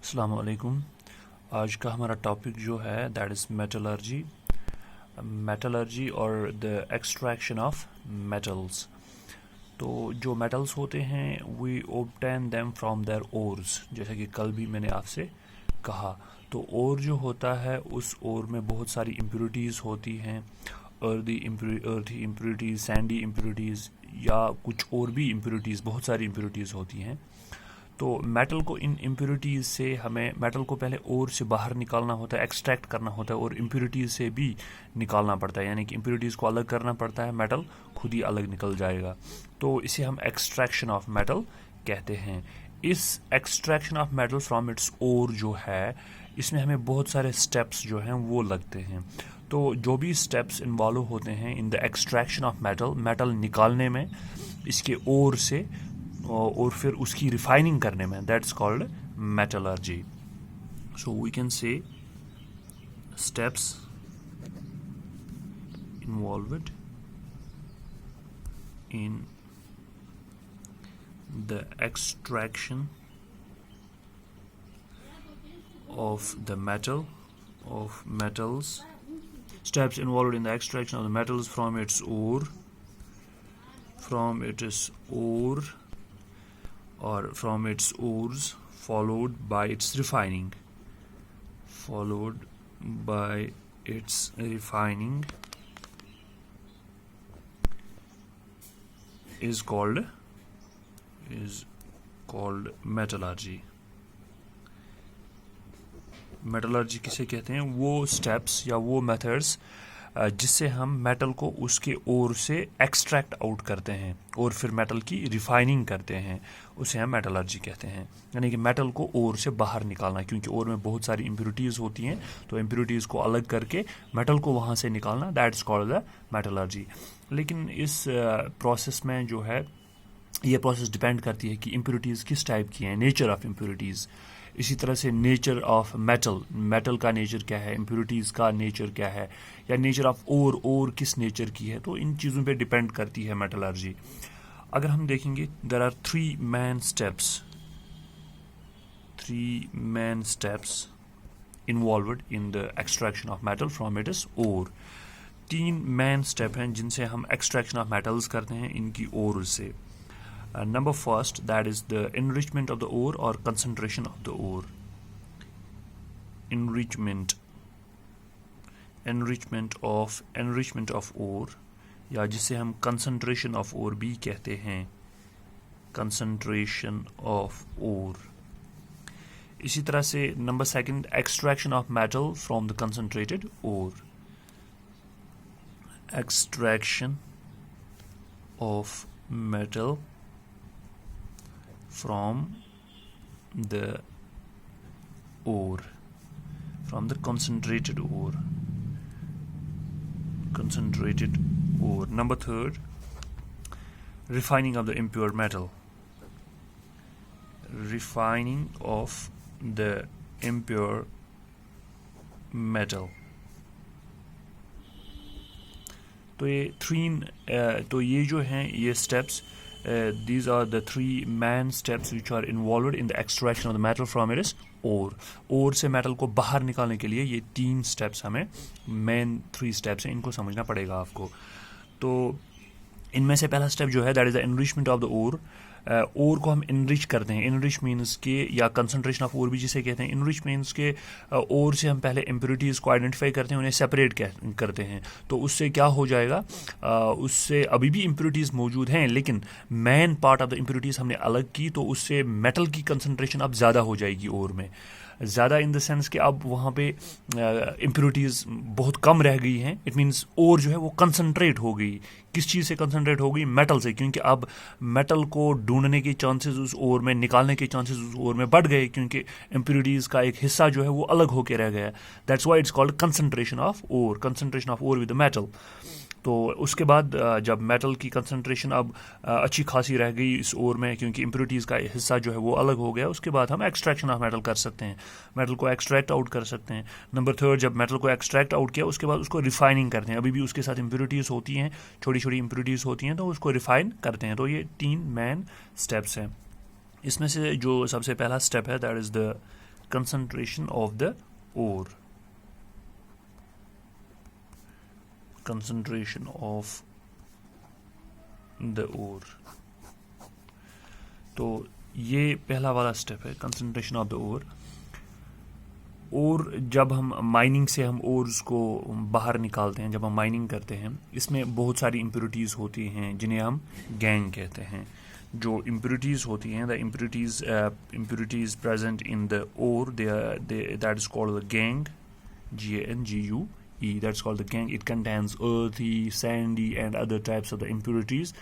अस्सलाम वालेकुम। आज का हमारा टॉपिक जो है दैट इज़ मेटलर्जी और द एक्सट्रैक्शन ऑफ मेटल्स। तो जो मेटल्स होते हैं we obtain them from their ores, जैसा कि कल भी मैंने आपसे कहा। तो ओर जो होता है उस ओर में बहुत सारी इम्प्योरिटीज़ होती हैं, अर्दी इम्प्योरिटीज़, सैंडी इम्प्योरिटीज़ या कुछ और भी इम्प्योरिटीज़, बहुत सारी इम्प्योरिटीज़ होती हैं। तो मेटल को इन इम्प्योरिटीज़ से हमें मेटल को पहले ओर से बाहर निकालना होता है, एक्सट्रैक्ट करना होता है और इम्प्योरिटीज़ से भी निकालना पड़ता है, यानी कि इम्प्योरिटीज़ को अलग करना पड़ता है, मेटल खुद ही अलग निकल जाएगा। तो इसे हम एक्सट्रैक्शन ऑफ मेटल कहते हैं। इस extraction of metal from its ore जो है, इसमें हमें बहुत सारे स्टेप्स जो हैं वो लगते हैं। तो जो भी स्टेप्स इन्वॉल्व होते हैं इन द एक्सट्रैक्शन ऑफ मेटल निकालने में इसके ओर से और फिर उसकी रिफाइनिंग करने में, that's called metallurgy. So we can say steps involved in the extraction of the metals, steps involved in the extraction of the metals from its ore or from its ores, followed by its refining is called metallurgy. Metallurgy किसे कहते हैं? वो steps या वो methods जिससे हम metal को उसके ओर से एक्सट्रैक्ट आउट करते हैं और फिर मेटल की रिफाइनिंग करते हैं, उसे हम मेटलर्जी कहते हैं। यानी कि मेटल को ओर से बाहर निकालना, क्योंकि ओर में बहुत सारी इम्प्योरिटीज़ होती हैं, तो इम्प्योरिटीज़ को अलग करके मेटल को वहाँ से निकालना, दैट्स कॉल्ड द मेटलर्जी। लेकिन इस प्रोसेस में जो है, ये प्रोसेस डिपेंड करती है कि इम्प्योरिटीज़ किस टाइप की हैं, नेचर ऑफ इम्प्योरिटीज़। इसी तरह से नेचर ऑफ मेटल का नेचर क्या है, इम्प्योरिटीज़ का नेचर क्या है, या नेचर ऑफ ओर किस नेचर की है, तो इन चीज़ों पे डिपेंड करती है मेटलर्जी। अगर हम देखेंगे, there are three main steps involved in the extraction of metal from its ore. 3 main step हैं जिनसे हम एक्सट्रैक्शन ऑफ मेटल्स करते हैं इनकी ओर से। Number first, that is the enrichment of the ore or concentration of the ore. Enrichment of ore, या जिसे हम concentration of ore भी कहते हैं, concentration of ore. इसी तरह से number second, extraction of metal from the concentrated ore. Extraction of metal from the concentrated ore. Number third, refining of the impure metal. तो ये जो हैं ये steps, these are the 3 main steps which are involved in the extraction of the metal from its ore. ore से metal को बाहर निकालने के लिए ये 3 steps हमें, main 3 steps हैं, इनको समझना पड़ेगा आपको। तो इनमें से पहला स्टेप जो है that is the enrichment of the ore. Ore को हम इनरिच करते हैं, इनरिच मीन्स के, या कंसंट्रेशन ऑफ ओर भी जिसे कहते हैं। इनरिच मीन्स के ओर से हम पहले इम्प्योरिटीज़ को आइडेंटिफाई करते हैं, उन्हें सेपरेट करते हैं। तो उससे क्या हो जाएगा, उससे अभी भी इम्प्योरिटीज़ मौजूद हैं, लेकिन main part of the impurities हमने अलग की, तो उससे मेटल की कंसंट्रेशन अब ज़्यादा हो जाएगी ओर में। ज़्यादा इन द सेंस कि अब वहाँ पे इम्प्योरिटीज़ बहुत कम रह गई हैं। इट मीन्स ओर जो है वो कंसंट्रेट हो गई। किस चीज़ से कंसंट्रेट हो गई? मेटल से, क्योंकि अब मेटल को ढूंढने के चांसेस उस ओर में, निकालने के चांसेस उस ओर में बढ़ गए, क्योंकि इम्प्योरिटीज़ का एक हिस्सा जो है वो अलग होकर रह गया। That's why it's called concentration of ore with the metal. तो उसके बाद जब मेटल की कंसंट्रेशन अब अच्छी खासी रह गई इस ओर में, क्योंकि इम्प्योरिटीज़ का हिस्सा जो है वो अलग हो गया, उसके बाद हम एक्सट्रैक्शन ऑफ मेटल कर सकते हैं, मेटल को एक्सट्रैक्ट आउट कर सकते हैं। नंबर थर्ड, जब मेटल को एक्सट्रैक्ट आउट किया उसके बाद उसको रिफाइनिंग करते हैं। अभी भी उसके साथ इम्प्योरिटीज़ होती हैं, छोटी छोटी इम्प्योरिटीज़ होती हैं, तो उसको रिफाइन करते हैं। तो ये 3 मेन स्टेप्स हैं। इसमें से जो सबसे पहला स्टेप है that is the concentration of the ore. Concentration of the ore. तो ये पहला वाला स्टेप है, कंसंट्रेशन ऑफ द ओर. और जब हम माइनिंग से हम ओर्स को बाहर निकालते हैं, जब हम माइनिंग करते हैं, इसमें बहुत सारी इम्प्योरिटीज़ होती हैं जिन्हें हम गैंग कहते हैं. जो इम्प्योरिटीज़ होती हैं, the impurities present in the ore, that is called the gangue, GANGUE, that's called the gangue. It contains earthy, sandy and other types of the impurities,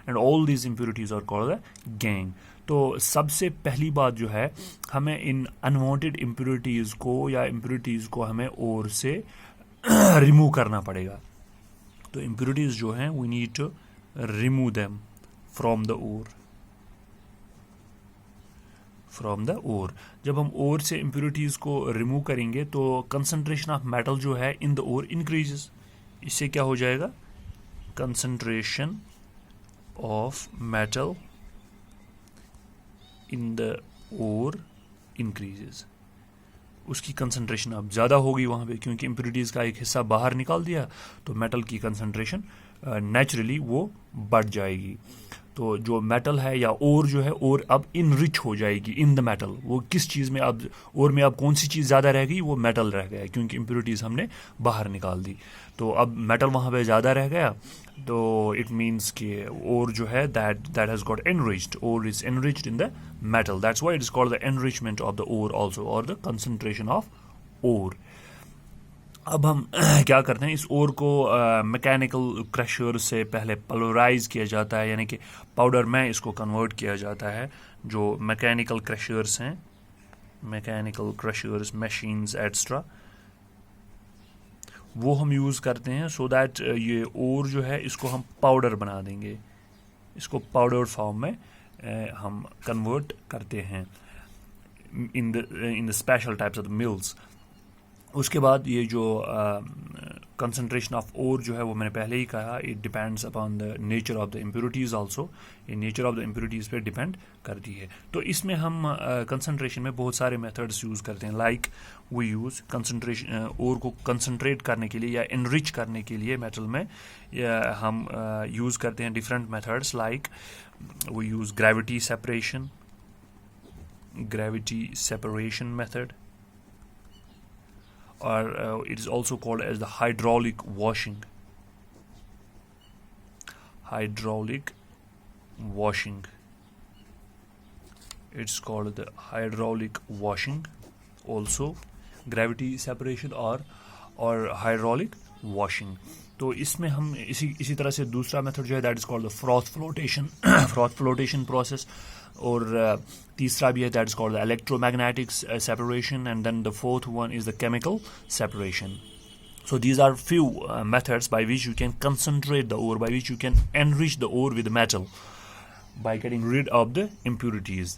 and all these impurities are called the gangue. तो सबसे पहली बात जो है, हमें इन unwanted impurities को या impurities को हमें ओर से रिमूव करना पड़ेगा. तो इम्प्योरिटीज़ जो हैं, we need to remove them from the ore. From the ore. जब हम ओर से इम्प्योरिटीज़ को रिमूव करेंगे तो कंसंट्रेशन ऑफ मेटल जो है इन द ओर इंक्रीजेस. इससे क्या हो जाएगा? Concentration of metal in the ore increases. उसकी कंसंट्रेशन अब ज़्यादा होगी वहाँ पे, क्योंकि इम्प्योरिटीज़ का एक हिस्सा बाहर निकाल दिया, तो मेटल की कंसंट्रेशन नेचुरली वो बढ़ जाएगी. तो जो मेटल है या ओर जो है, ओर अब इनरिच हो जाएगी इन द मेटल. वो किस चीज़ में अब, ओर में अब कौन सी चीज़ ज़्यादा रह गई? वो मेटल रह गया, क्योंकि इम्प्योरिटीज़ हमने बाहर निकाल दी. तो अब मेटल वहाँ पे ज़्यादा रह गया, तो इट मीन्स कि ओर जो है that has got enriched. Ore is enriched in the metal. That's why it is called the enrichment of the ore also, और द कंसंट्रेशन ऑफ ओर. अब हम क्या करते हैं, इस ओर को मैकेनिकल क्रशर से पहले पल्वराइज किया जाता है, यानी कि पाउडर में इसको कन्वर्ट किया जाता है. जो मैकेनिकल क्रशर्स हैं, मैकेनिकल क्रशर्स, मशीन्स एक्स्ट्रा, वो हम यूज़ करते हैं सो दैट ये ओर जो है इसको हम पाउडर बना देंगे. इसको पाउडर फॉर्म में हम कन्वर्ट करते हैं in the special types of mills. उसके बाद ये जो कंसंट्रेशन ऑफ ओर जो है, वो मैंने पहले ही कहा, it depends upon the nature of the impurities also. ये नेचर ऑफ द इम्प्योरिटीज़ पे डिपेंड करती है. तो इसमें हम कंसंट्रेशन में बहुत सारे मेथड्स यूज़ करते हैं. लाइक वी यूज़ कंसंट्रेशन, ओर को कंसंट्रेट करने के लिए या एनरिच करने के लिए मेटल में हम यूज़ करते हैं different methods. Like we use gravity separation method, or it is also called as the hydraulic washing. Hydraulic washing. It's called the hydraulic washing also, gravity separation or hydraulic washing. तो इसमें हम इसी तरह से दूसरा method जो है, that is called the froth flotation froth flotation process. और तीसरा भी है, that is called the electromagnetic separation. And then the fourth one is the chemical separation. So these are few methods by which you can concentrate the ore, by which you can enrich the ore with metal by getting rid of the impurities.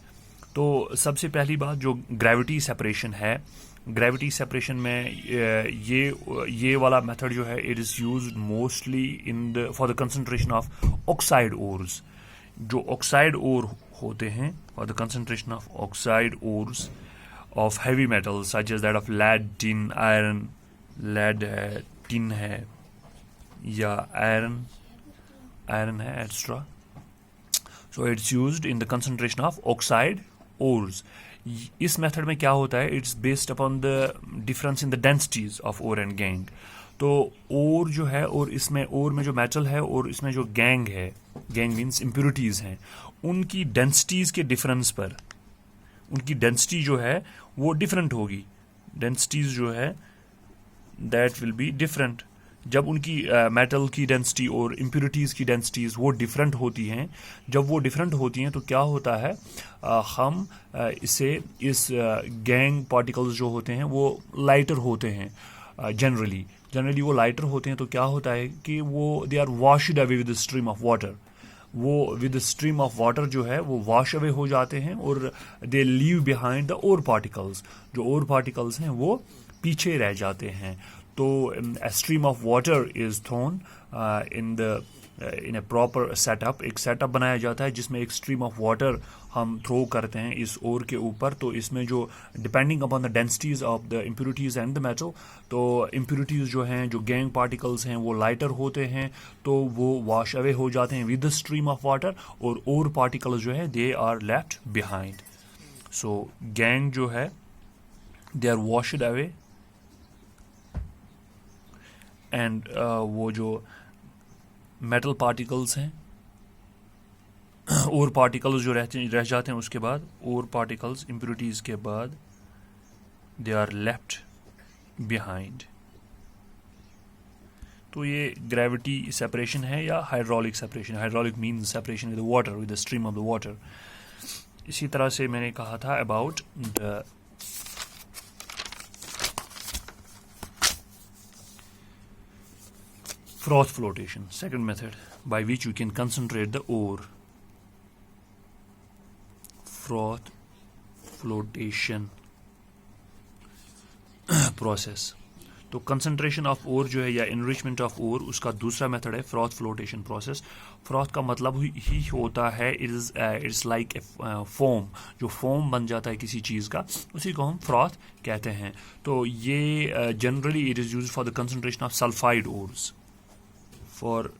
तो सबसे पहली बात जो gravity separation है, gravity separation में ये वाला method जो है, it is used mostly in the for the concentration of oxide ores. जो ऑक्साइड ओर होते हैं, for the concentration of oxide ores of heavy metals such as that of lead, tin, iron. Lead है, tin है, या iron है extra. So it's used in the concentration of oxide ores. इस method में क्या होता है, it's based upon the difference in the densities of ore and gangue. तो ओर जो है, और इसमें ओर में जो मेटल है और इसमें जो गैंग है, गैंग मीन्स इम्प्योरिटीज़ हैं, उनकी डेंसिटीज़ के डिफरेंस पर, उनकी डेंसिटी जो है वो डिफरेंट होगी. डेंसिटीज़ जो है दैट विल बी डिफरेंट. जब उनकी मेटल की डेंसिटी और इम्प्योरिटीज़ की डेंसिटीज़ वो डिफरेंट होती हैं, जब वो डिफरेंट होती हैं तो क्या होता है, हम इस गैंग पार्टिकल्स जो होते हैं वो लाइटर होते हैं. जनरली वो लाइटर होते हैं. तो क्या होता है कि वो they are washed away with the stream of water. वो with the stream of water जो है वो वॉश अवे हो जाते हैं और they leave behind the ore particles. जो ओर पार्टिकल्स हैं वो पीछे रह जाते हैं. तो a stream of water is thrown in the in A proper setup, एक सेटअप बनाया जाता है जिसमें एक स्ट्रीम ऑफ वाटर हम थ्रो करते हैं इस ओर के ऊपर। तो इसमें जो depending upon the densities of the impurities and the metal, तो इम्प्योरिटीज़ जो हैं, जो गैंग पार्टिकल्स हैं, वो लाइटर होते हैं, तो वो वॉश अवे हो जाते हैं with the stream of water, और ओर पार्टिकल्स जो है they are left behind. So gangue जो है they are washed away, and वो जो मेटल पार्टिकल्स हैं, और पार्टिकल्स जो रह जाते हैं उसके बाद, और पार्टिकल्स इम्प्योरिटीज़ के बाद दे आर लेफ्ट बिहाइंड। तो ये ग्रेविटी सेपरेशन है या hydraulic separation. Hydraulic means separation with water, with the stream of the water. इसी तरह से मैंने कहा था about the froth flotation, second method by which you can concentrate the ore. Froth flotation process. तो concentration of ओर जो है या इनरिचमेंट ऑफ ओर, उसका दूसरा मेथड है फ्रॉथ फ्लोटेशन प्रोसेस। फ्रॉथ का मतलब ही होता है इट्स लाइक ए फोम, जो फोम बन जाता है किसी चीज़ का, उसी को हम फ्रॉथ कहते हैं। तो ये generally it is used for the concentration of sulphide ores. For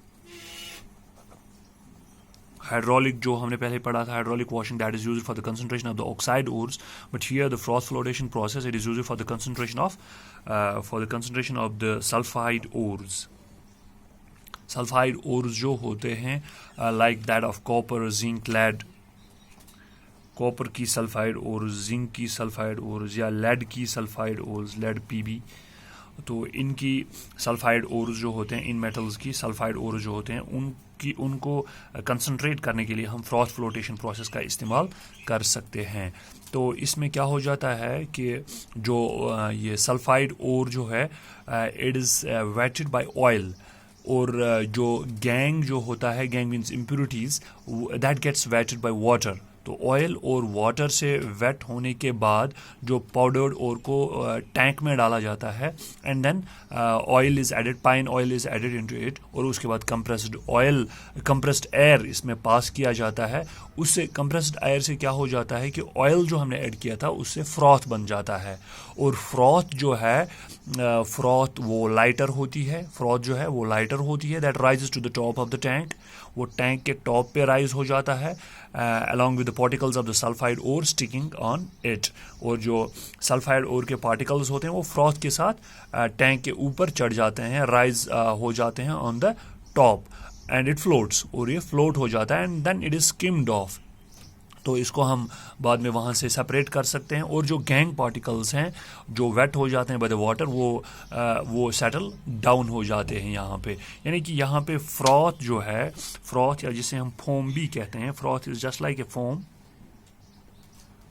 hydraulic जो हमने पहले पढ़ा था, hydraulic washing, that is used for the concentration of the oxide ores, but here the froth flotation process it is used for the concentration of the sulphide ores. Sulphide ores जो होते हैं like that of copper, zinc, lead, copper की sulphide ores, zinc की sulphide ores, या lead की sulphide ores, lead PB. तो इनकी sulphide ores जो होते हैं, इन मेटल्स की सल्फाइड ओर्स जो होते हैं, उनको कंसंट्रेट करने के लिए हम फ्रॉथ फ्लोटेशन प्रोसेस का इस्तेमाल कर सकते हैं। तो इसमें क्या हो जाता है कि जो ये सल्फाइड ओर जो है it is wetted by oil, और जो गैंग जो होता है, gangue means impurities, that gets wetted by water. तो ऑयल और वाटर से वेट होने के बाद जो पाउडर्ड ओर को टैंक में डाला जाता है, and then oil is added, pine oil is added into it, और उसके बाद कंप्रेस्ड एयर इसमें पास किया जाता है। उससे कंप्रेस्ड एयर से क्या हो जाता है कि ऑयल जो हमने ऐड किया था उससे फ्रॉथ बन जाता है, और फ्रॉथ जो है फ्रॉथ वो लाइटर होती है, फ्रॉथ जो है वो लाइटर होती है, that rises to the top of the tank, वो टैंक के टॉप पे राइज हो जाता है along with the particles of the sulfide ore sticking on it। और जो सल्फाइड ओर के पार्टिकल्स होते हैं वो फ्रॉथ के साथ टैंक के ऊपर चढ़ जाते हैं, राइज हो जाते हैं on the top, and it floats, और ये फ्लोट हो जाता है, and then it is skimmed off. तो इसको हम बाद में वहाँ से सेपरेट कर सकते हैं। और जो गैंग पार्टिकल्स हैं जो वेट हो जाते हैं बाय द वाटर, वो सेटल डाउन हो जाते हैं यहाँ पे। यानी कि यहाँ पे फ्रॉथ जो है, फ्रॉथ या जिसे हम फोम भी कहते हैं, froth is just like a foam,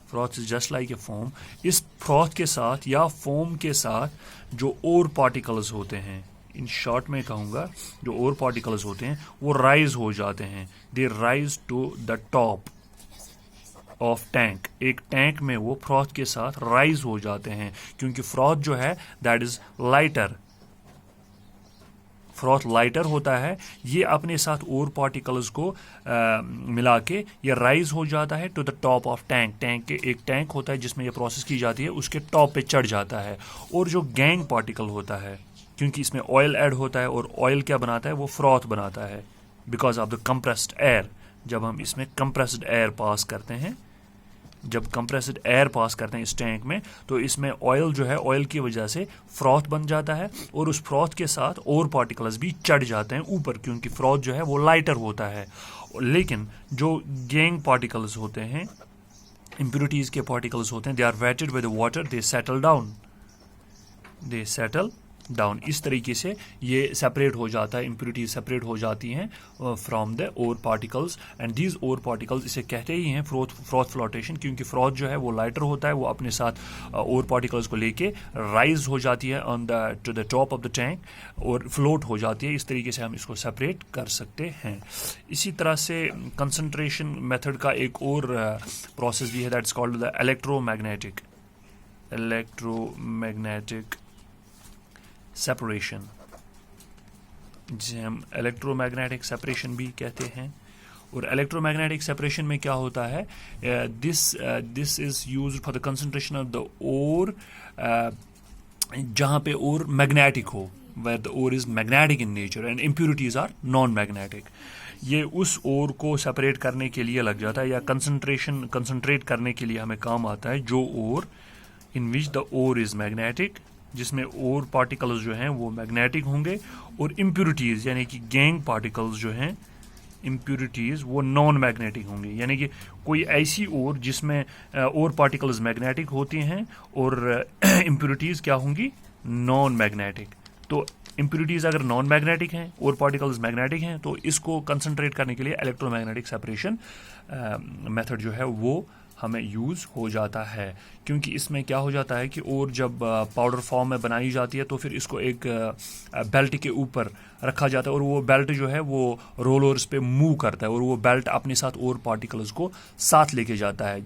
froth is just like a foam. इस फ्रॉथ के साथ या फोम के साथ जो और पार्टिकल्स होते हैं, इन शॉर्ट में कहूँगा, जो और पार्टिकल्स होते हैं वो राइज हो जाते हैं, they rise to the top of tank. एक टैंक में वो फ्रॉथ के साथ राइज हो जाते हैं, क्योंकि फ्रॉथ जो है that is lighter, froth lighter होता है, ये अपने साथ और पार्टिकल्स को मिला के ये राइज हो जाता है to the top of tank. Tank के एक टैंक होता है जिसमें ये प्रोसेस की जाती है, उसके टॉप पे चढ़ जाता है। और जो गैंग पार्टिकल होता है, क्योंकि इसमें ऑयल ऐड होता है, और ऑयल क्या बनाता है, वो फ्रॉथ बनाता है because of the compressed air. जब हम इसमें कंप्रेस्ड एयर पास करते हैं, जब कंप्रेस्ड एयर पास करते हैं इस टैंक में, तो इसमें ऑयल जो है, ऑयल की वजह से फ्रॉथ बन जाता है, और उस फ्रॉथ के साथ और पार्टिकल्स भी चढ़ जाते हैं ऊपर, क्योंकि फ्रॉथ जो है वो लाइटर होता है। लेकिन जो गैंग पार्टिकल्स होते हैं, इम्प्योरिटीज़ के पार्टिकल्स होते हैं, they are wetted with water, they settle down, they settle down. इस तरीके से ये सेपरेट हो जाता है, इम्प्योरिटीज सेपरेट हो जाती हैं from the ore particles, and these ore particles इसे कहते ही हैं फ्रॉथ फ्लोटेशन, क्योंकि फ्रॉथ जो है वो लाइटर होता है, वो अपने साथ ओर पार्टिकल्स को लेके राइज हो जाती है on the two the top of the tank, और फ्लोट हो जाती है। इस तरीके से हम इसको सेपरेट कर सकते हैं। इसी तरह से कंसंट्रेशन मेथड का एक और प्रोसेस भी है, that's called the electromagnetic separation। जिसे हम इलेक्ट्रोमैग्नेटिक सेपरेशन भी कहते हैं। और इलेक्ट्रोमैग्नेटिक सेपरेशन में क्या होता है, this is used for the concentration of the ore, जहाँ पे ओर मैग्नेटिक हो, where the ore is magnetic in nature and impurities are non-magnetic। ये उस ओर को सेपरेट करने के लिए लग जाता है या कंसंट्रेट करने के लिए हमें काम आता है, जो ore in which the ore is magnetic, जिसमें ओर पार्टिकल्स जो हैं वो मैग्नेटिक होंगे, और इम्प्यूरिटीज यानी कि गैंग पार्टिकल्स जो हैं, इम्प्यूरिटीज वो नॉन मैग्नेटिक होंगे। यानी कि कोई ऐसी ओर जिसमें ओर पार्टिकल्स मैग्नेटिक होती हैं और इम्प्यूरिटीज क्या होंगी, नॉन मैग्नेटिक। तो इम्प्यूरिटीज अगर नॉन मैग्नेटिक हैं और पार्टिकल्स मैग्नेटिक हैं, तो इसको कंसंट्रेट करने के लिए इलेक्ट्रोमैग्नेटिक सेपरेशन मेथड जो है वो हमें यूज़ हो जाता है। क्योंकि इसमें क्या हो जाता है कि और जब पाउडर फॉर्म में बनाई जाती है तो फिर इसको एक बेल्ट के ऊपर रखा जाता है, और वो बेल्ट जो है वो रोलर्स पे मूव करता है, और वो बेल्ट अपने साथ और पार्टिकल्स को साथ लेके जाता है।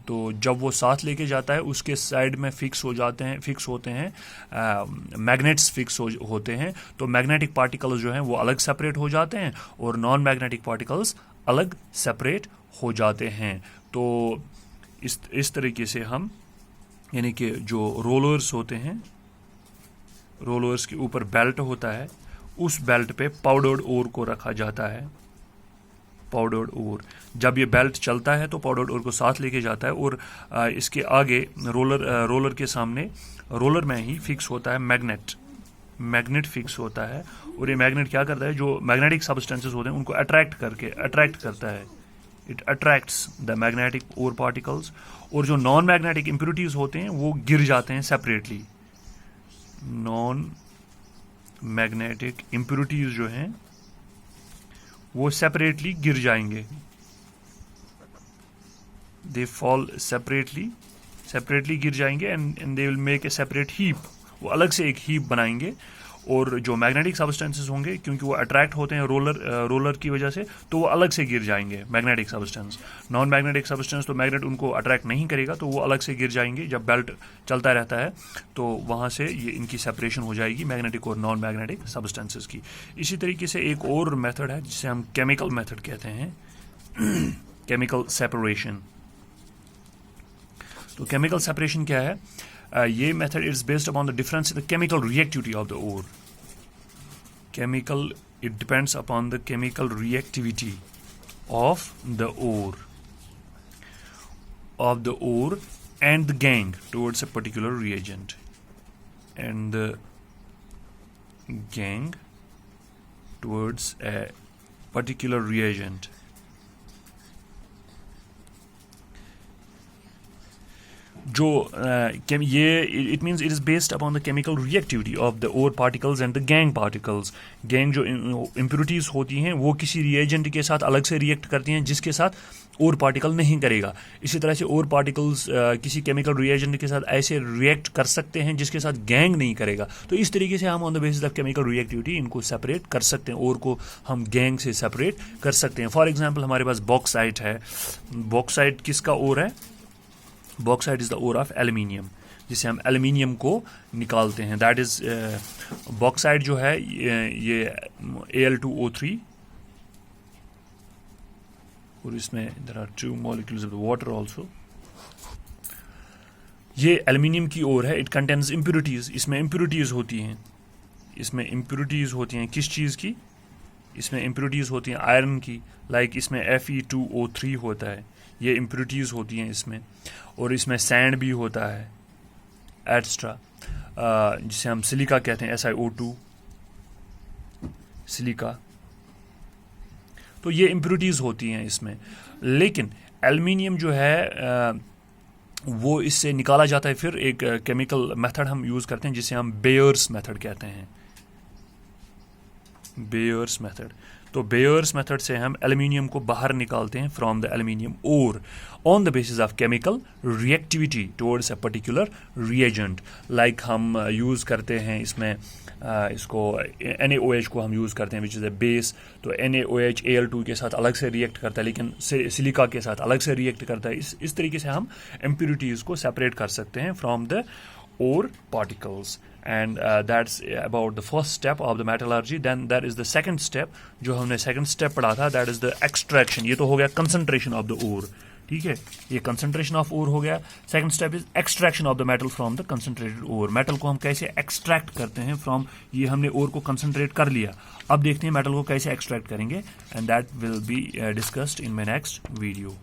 तो जब वो साथ लेके जाता है, उसके साइड में फिक्स होते हैं मैग्नेट्स फिक्स होते हैं। तो मैग्नेटिक पार्टिकल्स जो हैं वो अलग सेपरेट हो जाते हैं और नॉन मैग्नेटिक पार्टिकल्स अलग सेपरेट हो जाते हैं। तो इस तरीके से हम, यानी कि जो रोलर्स होते हैं, रोलर्स के ऊपर बेल्ट होता है, उस बेल्ट पे पाउडर्ड ओर को रखा जाता है। पाउडर्ड ओर, जब ये बेल्ट चलता है तो पाउडर्ड ओर को साथ लेके जाता है, और इसके आगे रोलर के सामने, रोलर में ही फिक्स होता है मैग्नेट फिक्स होता है। और ये मैग्नेट क्या करता है, जो मैग्नेटिक सब्सटेंसेस होते हैं उनको अट्रैक्ट करता है। It attracts the magnetic ore particles, और जो नॉन मैग्नेटिक इम्प्यूरिटीज होते हैं वो गिर जाते हैं सेपरेटली। नॉन मैग्नेटिक इम्प्यूरिटीज जो हैं वो सेपरेटली गिर जाएंगे, दे फॉल सेपरेटली गिर जाएंगे, and they will make a separate heap, वो अलग से एक हीप बनाएंगे। और जो मैग्नेटिक सब्सटेंसेस होंगे, क्योंकि वो अट्रैक्ट होते हैं रोलर की वजह से, तो वो अलग से गिर जाएंगे magnetic substance. Non magnetic substance तो मैग्नेट उनको अट्रैक्ट नहीं करेगा, तो वो अलग से गिर जाएंगे। जब बेल्ट चलता रहता है तो वहाँ से ये इनकी सेपरेशन हो जाएगी मैग्नेटिक और नॉन मैग्नेटिक सब्सटेंसेस की। इसी तरीके से एक और मेथड है जिसे हम केमिकल मेथड कहते हैं, केमिकल सेपरेशन। तो केमिकल सेपरेशन क्या है, ये method is based upon the difference in the chemical reactivity of the ore. It depends upon the chemical reactivity of the ore and the gang towards a particular reagent, and the gang towards a particular reagent. It means it is based upon the chemical reactivity of the ore particles and the gang particles. Gang जो impurities होती हैं वो किसी reagent के साथ अलग से react करती हैं जिसके साथ और पार्टिकल नहीं करेगा। इसी तरह से और पार्टिकल्स किसी केमिकल रिएजेंट के साथ ऐसे रिएक्ट कर सकते हैं जिसके साथ गैंग नहीं करेगा। तो इस तरीके से हम on the basis of chemical reactivity इनको सेपरेट कर सकते हैं, और को हम गैंग से सेपरेट कर सकते हैं। फॉर एग्जांपल हमारे पास बॉक्साइट है। बॉक्साइट किसका ओर है? Bauxite is the ore of aluminium, जिसे हम एल्यूमिनियम को निकालते हैं। दैट इज बॉक्साइट जो है ये Al2O3, और इसमें there are 2 molecules of the water also। ये एल्यूमिनियम की ओर है। इट कंटेन्स इम्प्यूरिटीज, इसमें इम्प्यूरिटीज होती हैं। किस चीज़ की? इसमें इम्प्यूरिटीज होती हैं आयरन की। लाइक इसमें Fe2O3 होता है, ये इम्प्यूरिटीज होती हैं इसमें। और इसमें सैंड भी होता है एट्स्ट्रा, जिसे हम सिलिका कहते हैं, SiO2 सिलिका। तो ये इम्प्यूरिटीज होती हैं इसमें। लेकिन एल्यूमिनियम जो है वो इससे निकाला जाता है। फिर एक केमिकल मेथड हम यूज़ करते हैं जिसे हम बेयर्स मेथड कहते हैं। Bayer's method. तो बेयर्स मेथड से हम एल्यूमिनियम को बाहर निकालते हैं from the aluminium ore on the basis of chemical reactivity towards a particular reagent. Like हम यूज़ करते हैं इसमें इसको NaOH को हम यूज़ करते हैं विच इज़ अ बेस। तो NaOH Al2 के साथ अलग से रिएक्ट करता है, लेकिन सिलिका के साथ अलग से रिएक्ट करता है। इस तरीके से हम इम्प्यूरिटीज़ को सेपरेट कर सकते हैं from the ore particles. And that's about the first step of the metallurgy. Then there is the second step, जो हमने second step पढ़ा था, that is the extraction. ये तो हो गया concentration of the ore, ठीक है, ये concentration of ore हो गया. Second step is extraction of the metal from the concentrated ore. metal को हम कैसे extract करते हैं from, ये हमने ore को concentrate कर लिया, अब देखते हैं metal को कैसे extract करेंगे, and that will be discussed in my next video.